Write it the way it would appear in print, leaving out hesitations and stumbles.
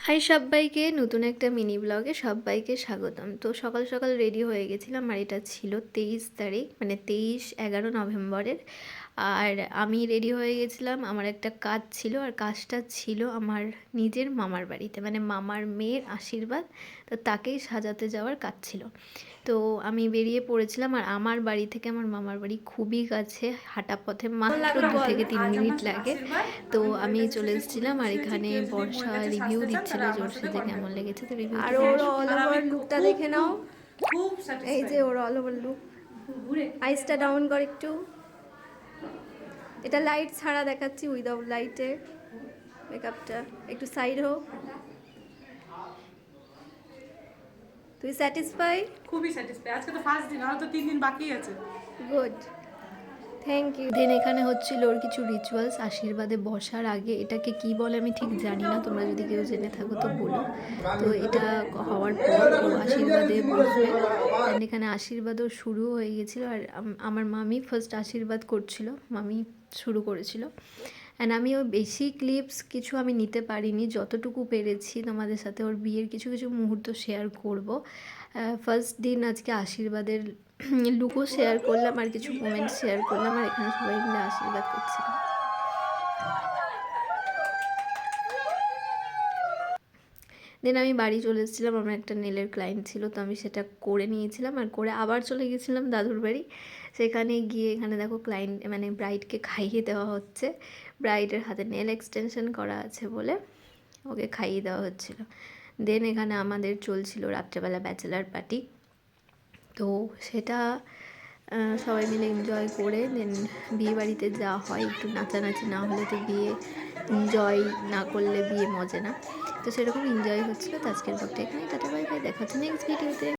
High সব্বাইকে, নতুন একটা মিনি ব্লগে সব্বাইকে স্বাগতম। তো সকাল সকাল রেডি হয়ে গেছিলাম, আর এটা ছিল 23 তারিখ, মানে 23/11 নভেম্বরের। আর আমি রেডি হয়ে গেছিলাম, আমার একটা কাজ ছিল, আর কাজটা ছিল আমার নিজের মামার বাড়িতে, মানে মামার মেয়ের আশীর্বাদ। তো তাকেই সাজাতে যাওয়ার কাজ ছিল। তো আমি বেরিয়ে পড়েছিলাম, আর আমার বাড়ি থেকে আমার মামার বাড়ি খুবই কাছে, হাঁটা পথে মাত্র 2 থেকে 3 মিনিট লাগে। তো আমি চলে এসেছিলাম, আর এখানে বর্ষা রিভিউ দিচ্ছিল জোরসে যে কেমন লেগেছে। তো রিভিউ আর ওর অল ওভার লুকটা দেখে নাও। এই যে ওর অল ওভার লুক, আইসটা ডাউন কর একটু। এটা লাইট ছাড়া দেখাচ্ছি, উইদাউট লাইটে মেকআপটা। একটু সাইড হোক। তুই স্যাটিসফাই? খুবই স্যাটিসফাই। আজকে তো ফার্স্ট দিন, আর তো 3 দিন বাকি আছে। Good, thank you. দেন এখানে হচ্ছিল ওর কিছু রিচুয়ালস আশীর্বাদে বসার আগে। এটাকে কি বলে আমি ঠিক জানি না, তোমরা যদি কেউ জেনে থাকো তো বলো। তো এটা হওয়ার পর ও আশীর্বাদে বসবে। অ্যান্ড এখানে আশীর্বাদও শুরু হয়ে গেছিলো, আর আমার মামি ফার্স্ট আশীর্বাদ করছিল, মামি শুরু করেছিল। অ্যান্ড আমিও বেশি ক্লিপস কিছু আমি নিতে পারিনি, যতটুকু পেরেছি তোমাদের সাথে ওর বিয়ের কিছু কিছু মুহূর্ত শেয়ার করব। ফার্স্ট দিন আজকে আশীর্বাদের লুকও শেয়ার করলাম, আর কিছু মোমেন্ট শেয়ার করলাম, আর এখানে সবাই মিলে আশীর্বাদ করছিলাম। দেন আমি বাড়ি চলে এসেছিলাম, আমার একটা নেলের ক্লায়েন্ট ছিল, তো আমি সেটা করে নিয়েছিলাম, আর করে আবার চলে গেছিলাম দাদুর বাড়ি। সেখানে গিয়ে এখানে দেখো ক্লায়েন্ট মানে ব্রাইডকে খাইয়ে দেওয়া হচ্ছে। ব্রাইডের হাতে নেল এক্সটেনশন করা আছে বলে ওকে খাইয়ে দেওয়া হচ্ছিল। দেন এখানে আমাদের চলছিল রাত্রেবেলা ব্যাচেলার পার্টি। তো সেটা সবাই মিলে এনজয় করে দেন বিয়ে বাড়িতে যাওয়া হয়, একটু নাচানাচি না হলে তো বিয়ে এনজয় না করলে বিয়ে মজে না। তো সেরকম এনজয় হচ্ছিলো। তো আজকের ব্লগটা এখানে টাটা, বাই বাই, দেখা হচ্ছে নেক্সট ভিডিওতে।